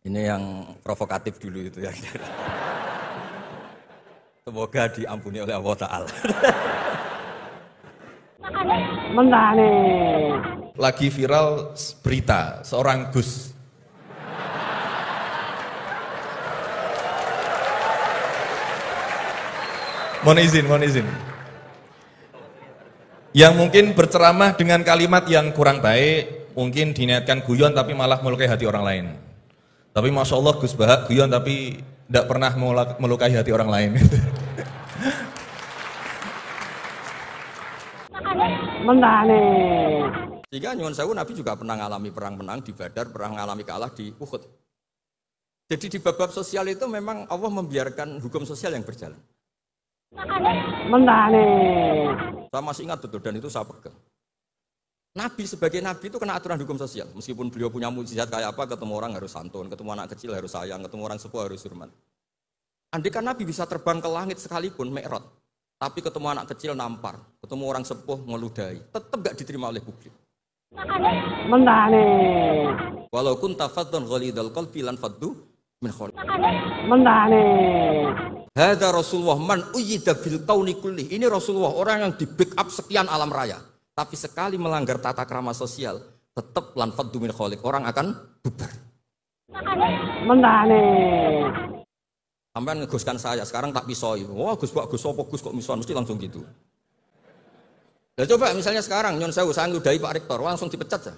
Ini yang provokatif dulu itu ya. Semoga diampuni oleh Allah Ta'ala. Mentane. Lagi viral berita seorang Gus. Mohon izin. Yang mungkin berceramah dengan kalimat yang kurang baik, mungkin diniatkan guyon tapi malah melukai hati orang lain. Tapi Masya Allah Gus Baha guyon tapi tidak pernah melukai hati orang lain. Mentane. Sehingga nyuwun sewu Nabi juga pernah mengalami perang menang di Badar, pernah mengalami kalah di Uhud. Jadi di bab-bab sosial itu memang Allah membiarkan hukum sosial yang berjalan. Mentane. Saya masih ingat betul dan itu saya pegang. Nabi sebagai Nabi itu kena aturan hukum sosial. Meskipun beliau punya mukjizat kayak apa, ketemu orang harus santun, ketemu anak kecil harus sayang, ketemu orang sepuh harus hormat. Andai kan Nabi bisa terbang ke langit sekalipun, Mi'raj, tapi ketemu anak kecil nampar, ketemu orang sepuh ngeludahi, tetap gak diterima oleh publik. Mentane. Walau kunta faddan ghalidhal qalbi lan faddu min khawlik. Mentane. Hadza Rasulullah man uyyida bil kauni kulli. Ini Rasulullah orang yang di backup sekian alam raya. Tapi sekali melanggar tata krama sosial, tetap lan faddu min khawlik, orang akan bubar. Mentane. Sampai ngeguskan saya, sekarang tak pisoi. Wah Gus Pak, Gus apa Gus kok mison, mesti langsung gitu. Ya coba misalnya sekarang nyon sewu saya ngeludahi Pak Rektor, langsung dipecat ya.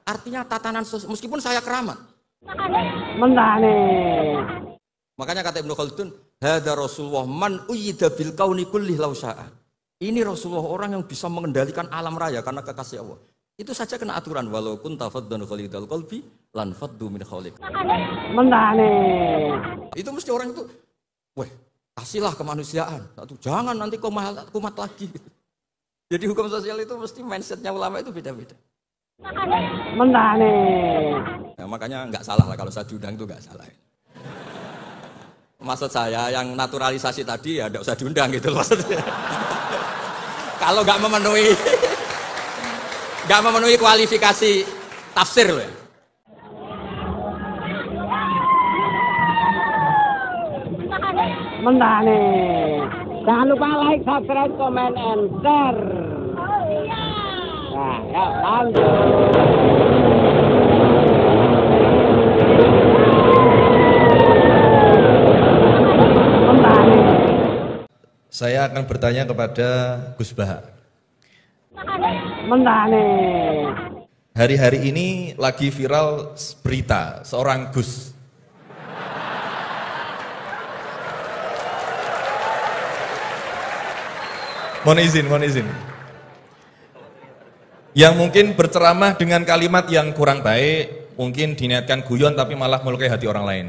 Artinya tatanan sosial, meskipun saya keramat. Mentane. Makanya kata Ibnu Khaldun, hadza Rasulullah man uyyida bil kauni kulli law syaa. Ini Rasulullah orang yang bisa mengendalikan alam raya karena kekasih Allah. Itu saja kena aturan walaupun tafaddan ghalidhal qalbi lan faddu min khawlik. Mentane. Itu mesti orang itu, weh, kasihlah kemanusiaan. Satu, jangan nanti kumat lagi. Jadi hukum sosial itu mesti mindsetnya ulama itu beda-beda. Mentane. Nah, makanya nggak salah lah kalau saya diundang itu nggak salah. Maksud saya yang naturalisasi tadi ya nggak usah diundang gitu maksudnya. Kalau nggak memenuhi kualifikasi tafsir loh ya. Mentane. Jangan lupa like, subscribe, comment, and share. Nah, ya, lanjut. Saya akan bertanya kepada Gus Baha. Mentane. Hari-hari ini lagi viral berita seorang Gus. Mohon izin. Yang mungkin berceramah dengan kalimat yang kurang baik, mungkin diniatkan guyon tapi malah melukai hati orang lain.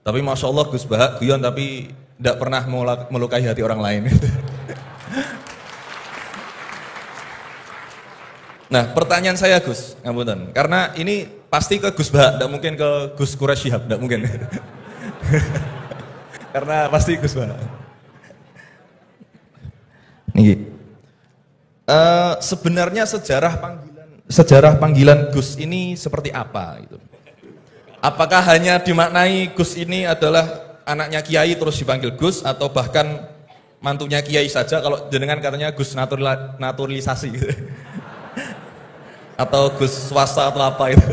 Tapi Masya Allah Gus Baha guyon tapi tidak pernah melukai hati orang lain. Nah pertanyaan saya Gus, ngapunten, karena ini pasti ke Gus Baha, tidak mungkin ke Gus Quraisy Shihab, tidak mungkin. Karena pasti Gus Baha. Nih, sebenarnya sejarah panggilan Gus ini seperti apa? Gitu. Apakah hanya dimaknai Gus ini adalah anaknya Kiai terus dipanggil Gus, atau bahkan mantunya Kiai saja kalau jenengan katanya Gus naturalisasi gitu. Atau Gus swasta atau apa itu,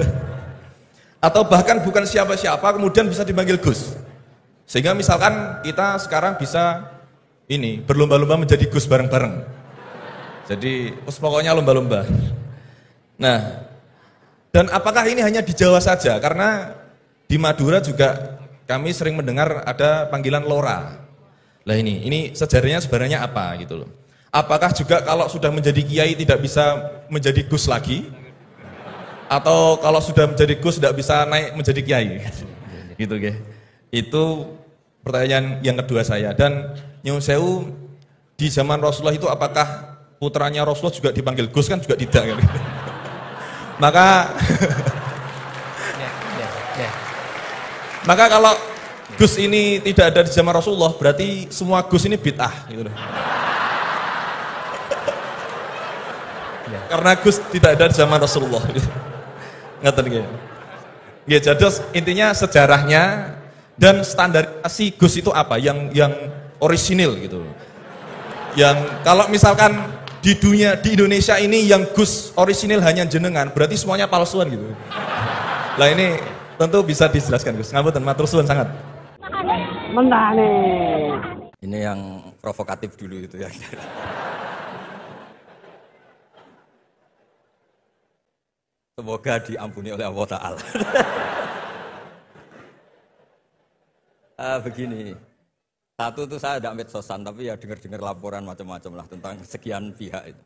atau bahkan bukan siapa-siapa kemudian bisa dipanggil Gus, sehingga misalkan kita sekarang bisa ini berlomba-lomba menjadi Gus bareng-bareng, jadi pokoknya lomba-lomba. Nah, dan apakah ini hanya di Jawa saja? Karena di Madura juga kami sering mendengar ada panggilan Lora. Lah ini sejarahnya sebenarnya apa gitu loh. Apakah juga kalau sudah menjadi kiai tidak bisa menjadi Gus lagi? Atau kalau sudah menjadi Gus tidak bisa naik menjadi kiai? Gitu ya. Itu pertanyaan yang kedua saya. Dan nyuwun sewu, di zaman Rasulullah itu apakah putranya Rasulullah juga dipanggil Gus? Kan juga tidak kan? Maka kalau Gus ini tidak ada di zaman Rasulullah, berarti semua Gus ini bid'ah gitu loh. Karena Gus tidak ada di zaman Rasulullah. Ngerti nggih? Ya, jadi intinya sejarahnya dan standarisasi Gus itu apa? Yang orisinil gitu. Yang kalau misalkan di dunia di Indonesia ini yang Gus orisinil hanya jenengan, berarti semuanya palsuan gitu. Lah ini tentu bisa dijelaskan Gus. Ngapunten matur suwun sangat. Mentane. Ini yang provokatif dulu itu ya. Semoga diampuni oleh Allah Ta'ala. Begini, satu itu saya tidak medsosan, tapi ya dengar-dengar laporan macam-macam lah tentang sekian pihak itu.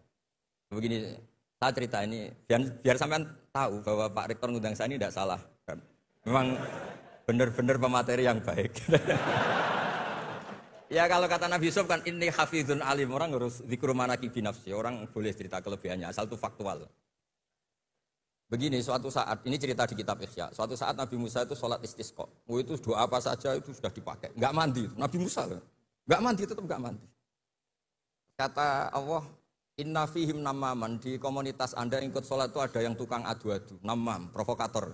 Begini, saya cerita ini, biar sampean tahu bahwa Pak Rektor ngundang saya ini tidak salah. Kan? Memang benar-benar pemateri yang baik. Ya kalau kata Nabi Yusuf kan, ini hafizun alim, orang harus zikru manaki binafsi, orang boleh cerita kelebihannya, asal itu faktual. Begini, suatu saat, ini cerita di kitab Ihya, suatu saat Nabi Musa itu sholat istisqa. Itu doa apa saja itu sudah dipakai. Enggak mandi, Nabi Musa loh. Enggak mandi, tetap enggak mandi. Kata Allah, inna fihim namaman, di komunitas Anda yang ikut sholat itu ada yang tukang adu-adu, namam, provokator.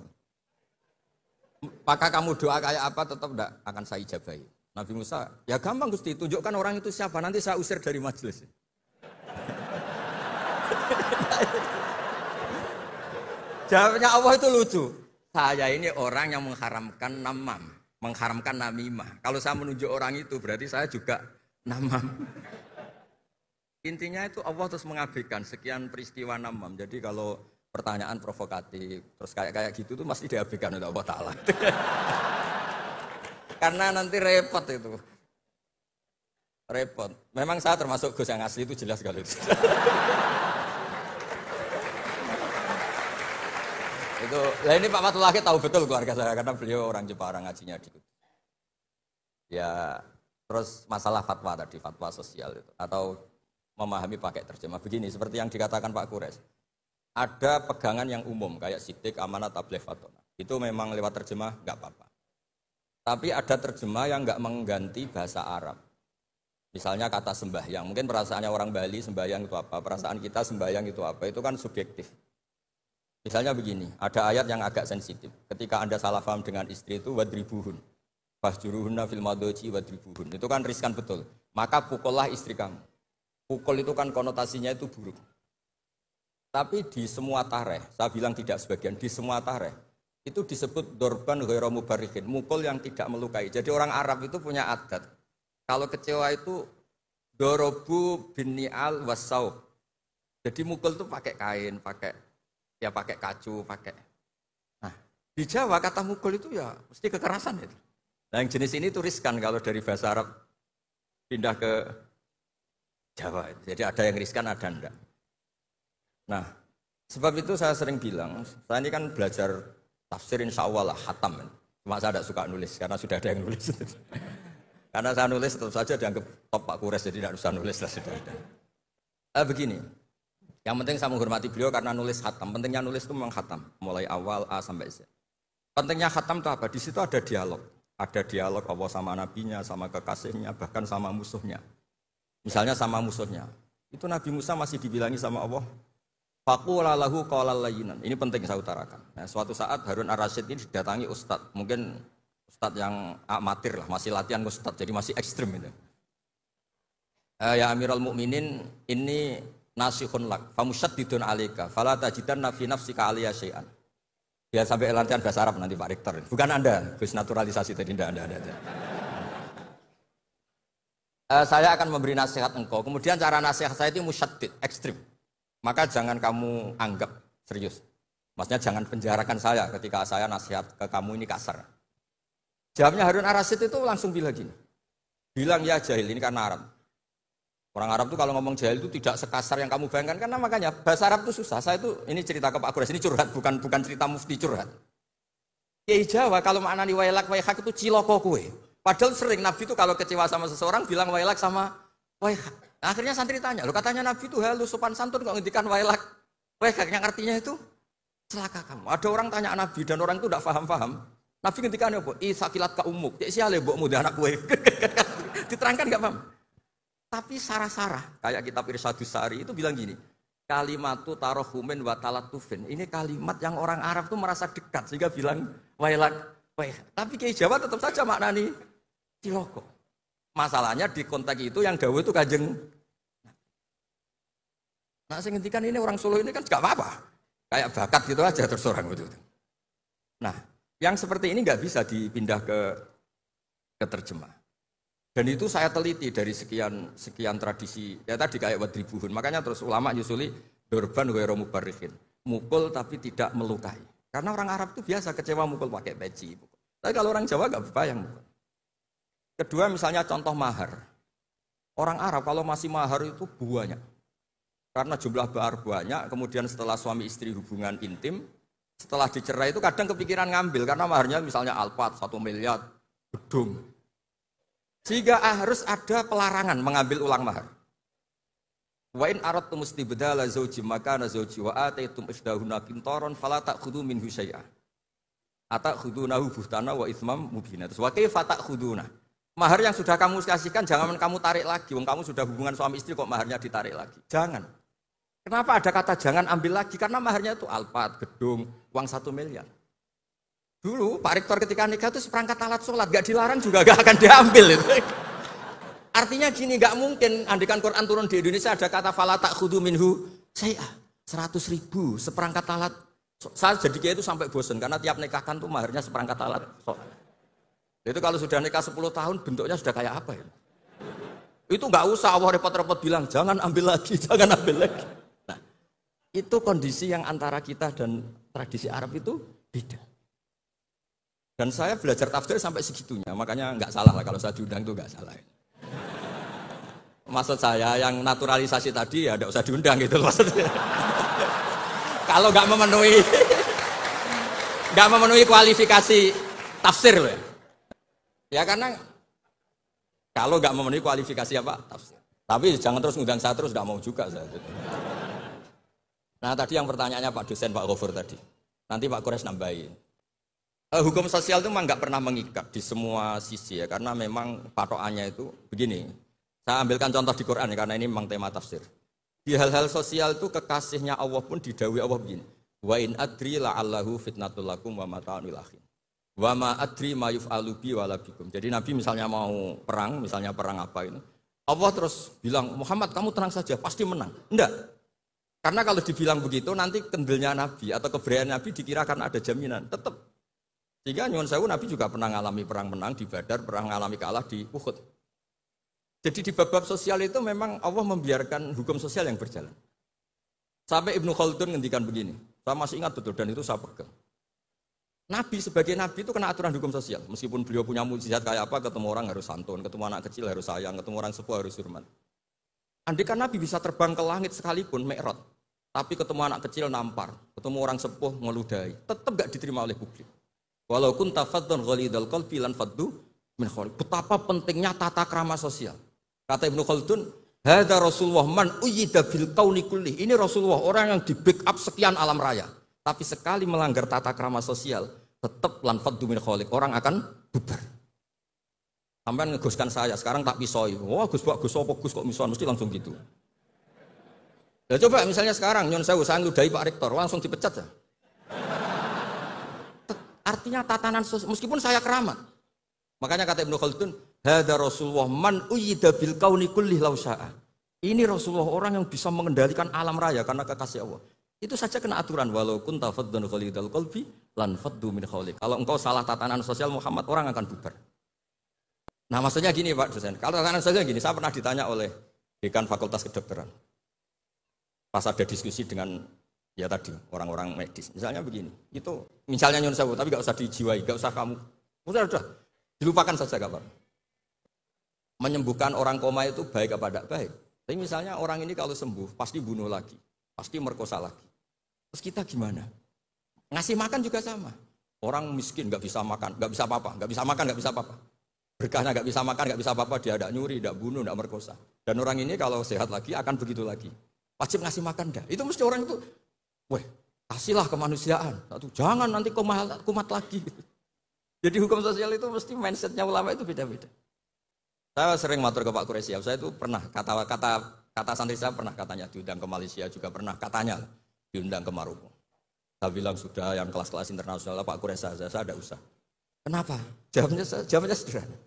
Maka kamu doa kayak apa tetap enggak akan saya ijabahi. Nabi Musa, ya gampang Gusti, tunjukkan orang itu siapa, nanti saya usir dari majelis. Jawabnya Allah itu lucu. Saya ini orang yang mengharamkan namam, mengharamkan namimah. Kalau saya menunjuk orang itu berarti saya juga namam. Intinya itu Allah terus mengabaikan sekian peristiwa namam. Jadi kalau pertanyaan provokatif terus kayak gitu tuh mesti diabaikan oleh Allah Ta'ala. Karena nanti repot itu. Repot. Memang saya termasuk Gus yang asli itu jelas sekali. Itu, lah ini Pak Fatullah tahu betul keluarga saya karena beliau orang Jepara ngajinya di Kudus. Ya, terus masalah fatwa tadi, fatwa sosial itu atau memahami pakai terjemah begini seperti yang dikatakan Pak Kures. Ada pegangan yang umum kayak sidik, amanat, tabligh, fatwa. Itu memang lewat terjemah enggak apa-apa. Tapi ada terjemah yang enggak mengganti bahasa Arab. Misalnya kata sembahyang, mungkin perasaannya orang Bali sembahyang itu apa, perasaan kita sembahyang itu apa, itu kan subjektif. Misalnya begini, ada ayat yang agak sensitif. Ketika Anda salah paham dengan istri itu wadribuhun. Fasjuruhunna fil madoji wadribuhun. Itu kan riskan betul. Maka pukullah istri kamu. Pukul itu kan konotasinya itu buruk. Tapi di semua tareh, saya bilang tidak sebagian, di semua tareh itu disebut dorban ghairu mubarrihin, mukul yang tidak melukai. Jadi orang Arab itu punya adat. Kalau kecewa itu dorobu bin ni'al wasaub. Jadi mukul itu pakai kain, pakai kacu, pakai. Nah, di Jawa kata mukul itu ya mesti kekerasan itu. Nah, yang jenis ini turiskan kalau dari bahasa Arab pindah ke Jawa. Jadi ada yang riskan, ada enggak. Nah, sebab itu saya sering bilang, saya ini kan belajar tafsir insya Allah lah, khatam. Cuma saya tidak suka nulis, karena sudah ada yang nulis. Karena saya nulis tetap saja dianggap top Pak Kures, jadi tidak usah nulis lah, sudah ada. Begini. Yang penting saya menghormati beliau karena nulis khatam. Pentingnya nulis itu memang khatam, mulai awal A sampai Z. Pentingnya khatam itu apa? Di situ ada dialog. Ada dialog Allah sama nabinya, sama kekasihnya, bahkan sama musuhnya. Misalnya sama musuhnya. Itu Nabi Musa masih dibilangi sama Allah, faqula lahu qawlan layyinan. Ini penting saya utarakan. Nah, suatu saat Harun Ar-Rasyid ini didatangi ustadz, mungkin ustadz yang amatir lah, masih latihan ustadz, jadi masih ekstrim itu. Ya Amirul Mukminin, ini nasihun lak, famusyaddidun alaika, fala tajidanna fi nafsika aliyya syai'an. Biar sampai latihan bahasa Arab nanti Pak Rektor. Bukan Anda, Gus naturalisasi tadi, tidak Anda. Saya akan memberi nasihat engkau, kemudian cara nasihat saya itu musyaddid, ekstrim. Maka jangan kamu anggap serius. Maksudnya jangan penjarakan saya ketika saya nasihat ke kamu ini kasar. Jawabnya Harun Ar-Rasyid itu langsung bilang gini. Bilang ya jahil, ini karena Arab. Orang Arab itu kalau ngomong jahil itu tidak sekasar yang kamu bayangkan, karena makanya bahasa Arab itu susah. Saya itu ini cerita ke Pak Kures, ini curhat, bukan cerita mufti curhat. Kiai Jawa kalau maknani wailak waihak itu ciloko kue. Padahal sering Nabi itu kalau kecewa sama seseorang bilang wailak sama waihak. Nah, akhirnya santri tanya, lo katanya Nabi itu halus sopan santun kok ngendikan wailak waihak, yang artinya itu celaka kamu. Ada orang tanya Nabi dan orang itu tidak paham. Nabi ngendikan apa? Isakilat ka umuk. Cek siale mbokmu de anak kue. Diterangkan enggak paham. Tapi sarah-sarah, kayak kitab Irsyadus Sari itu bilang gini, kalimatu tarohumin wa talatufin. Ini kalimat yang orang Arab tuh merasa dekat sehingga bilang wailak. Tapi Kiai Jawa tetap saja maknani ciloko. Masalahnya di konteks itu yang dawuh itu Kanjeng. Nah, saya ngendikan ini orang Solo ini kan enggak apa-apa. Kayak bakat gitu aja terus orang itu. Nah, yang seperti ini nggak bisa dipindah ke terjemah. Dan itu saya teliti dari sekian tradisi. Ya tadi kayak wadribuhun. Makanya terus ulama nyusuli dorban ghairu mubarrihin. Mukul tapi tidak melukai. Karena orang Arab itu biasa kecewa mukul pakai peci. Tapi kalau orang Jawa nggak berbayang. Kedua misalnya contoh mahar. Orang Arab kalau masih mahar itu banyak. Karena jumlah mahar banyak, kemudian setelah suami istri hubungan intim, setelah dicerai itu kadang kepikiran ngambil karena maharnya misalnya alpat 1 miliar gedung. Sehingga harus ada pelarangan mengambil ulang mahar. Wa in aradtum istibdala zawji makana zawji wa ataitum isdahunna qintaran fala ta'khudhu minhu syai'a. Atakhudunahu buhtana wa itsmam mubina. Terus wa kaifa ta'khuduna? Mahar yang sudah kamu kasihkan jangan kamu tarik lagi. Wong kamu sudah hubungan suami istri kok maharnya ditarik lagi. Jangan. Kenapa ada kata jangan ambil lagi? Karena maharnya itu alpat, gedung, uang 1 miliar. Dulu Pak Rektor ketika nikah itu seperangkat alat sholat, gak dilarang juga gak akan diambil. Artinya gini, gak mungkin andikan Quran turun di Indonesia ada kata fala ta'khudhu minhu syai'a 100.000 seperangkat alat. Saya jadi kayak itu sampai bosan karena tiap nikahkan tuh maharnya seperangkat alat sholat. Itu kalau sudah nikah 10 tahun bentuknya sudah kayak apa ya? Itu gak usah Allah repot-repot bilang jangan ambil lagi, jangan ambil lagi. Nah, itu kondisi yang antara kita dan tradisi Arab itu beda. Dan saya belajar tafsir sampai segitunya, makanya nggak salah lah kalau saya diundang itu nggak salah. Maksud saya yang naturalisasi tadi ya nggak usah diundang gitu maksudnya. Kalau nggak memenuhi kualifikasi tafsir loh. Ya karena kalau nggak memenuhi kualifikasi apa tafsir. Tapi jangan terus ngundang saya terus nggak mau juga saya. Nah tadi yang pertanyaannya Pak dosen Pak Ghafur tadi, nanti Pak Kures nambahin. Hukum sosial itu memang nggak pernah mengikat di semua sisi ya, karena memang patokannya itu begini. Saya ambilkan contoh di Quran ya, karena ini memang tema tafsir. Di hal-hal sosial itu kekasihnya Allah pun didhawuhi Allah begini. Wa in adri la'allahu fitnatul lakum wa mata'un lil akhin. Wa ma adri ma yuf'alu bi wala bikum. Jadi Nabi misalnya mau perang, misalnya perang apa ini, Allah terus bilang, Muhammad kamu tenang saja, pasti menang. Enggak. Karena kalau dibilang begitu nanti kendilnya Nabi atau keberanian Nabi dikira karena ada jaminan. Tetap. Sehingga nyuwun sewu Nabi juga pernah mengalami perang menang di Badar, pernah mengalami kalah di Uhud. Jadi di bab-bab sosial itu memang Allah membiarkan hukum sosial yang berjalan. Sampai Ibnu Khaldun ngendikan begini, saya masih ingat betul dan itu saya pegang. Nabi sebagai Nabi itu kena aturan hukum sosial. Meskipun beliau punya mukjizat kayak apa, ketemu orang harus santun, ketemu anak kecil harus sayang, ketemu orang sepuh harus hormat. Andai kan Nabi bisa terbang ke langit sekalipun, Mi'raj, tapi ketemu anak kecil nampar, ketemu orang sepuh ngeludahi, tetap gak diterima oleh publik. Walaupun tafadzun ghalidul qalbi lan faddu min khawli. Betapa pentingnya tata krama sosial. Kata Ibnu Khaldun, hadza Rasulullah man uyyida bil kauni kulli. Ini Rasulullah orang yang di backup sekian alam raya. Tapi sekali melanggar tata krama sosial, tetap lan faddu min khawli. Orang akan bubar. Sampai ngegoskan saya, sekarang tak pisoi. Wah, Gus apa Gus kok misuan mesti langsung gitu. Ya coba misalnya sekarang nyun sewu saya ngludahi Pak Rektor, langsung dipecat ya. Artinya tatanan sosial, meskipun saya keramat. Makanya kata Ibnu Khaldun, hadza Rasulullah man uyyida bil kauni kulli law syaa. Ini Rasulullah orang yang bisa mengendalikan alam raya karena kekasih Allah. Itu saja kena aturan walau kunta faddan ghalidul qalbi lan faddu min khawlik. Kalau engkau salah tatanan sosial Muhammad orang akan bubar. Nah, maksudnya gini Pak dosen. Kalau tatanan sosial gini, saya pernah ditanya oleh dekan Fakultas Kedokteran. Pas ada diskusi dengan ya tadi orang-orang medis, misalnya begini, itu misalnya nyun sewu, tapi gak usah dijiwai, gak usah kamu, udah, dilupakan saja kabar. Menyembuhkan orang koma itu baik apa tidak baik? Tapi misalnya orang ini kalau sembuh pasti bunuh lagi, pasti merkosa lagi. Terus kita gimana? Ngasih makan juga sama. Orang miskin gak bisa makan, gak bisa apa-apa, gak bisa makan, gak bisa apa-apa. Berkahnya gak bisa makan, gak bisa apa-apa, dia tidak nyuri, tidak bunuh, tidak merkosa. Dan orang ini kalau sehat lagi akan begitu lagi. Wajib ngasih makan dah. Itu mesti orang itu. Weh, kasihlah kemanusiaan. Jangan nanti kumat lagi. Jadi hukum sosial itu mesti mindsetnya ulama itu beda-beda. Saya sering matur ke Pak Quraisyah. Saya itu pernah kata Kata santri saya pernah katanya diundang ke Malaysia juga pernah katanya diundang ke Maroko. Saya bilang sudah yang kelas-kelas internasional Pak Kuresa saya ada usaha. Kenapa? Jawabnya sederhana.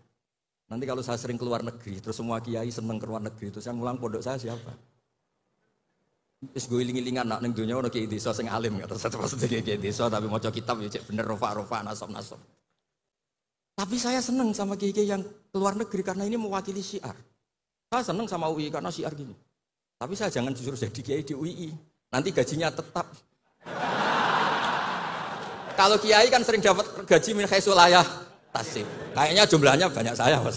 Nanti kalau saya sering keluar negeri, terus semua kiai seneng keluar negeri, terus yang ngulang pondok saya siapa? Terus gue iling-ilingan nak neng dunia orang kiai desa sing alim, terus saya maksudnya kiai desa tapi mau kitab ya cek bener rofa nasab. Tapi saya seneng sama kiai yang keluar negeri karena ini mewakili syiar. Saya seneng sama UI karena syiar gini. Tapi saya jangan justru jadi kiai di UI, nanti gajinya tetap. Kalau kiai kan sering dapat gaji min khaisul layah tasib. Kayaknya jumlahnya banyak saya Mas.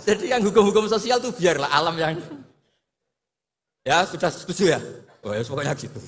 Jadi yang hukum-hukum sosial tuh biarlah alam yang ya sudah setuju ya. Oh ya pokoknya gitu.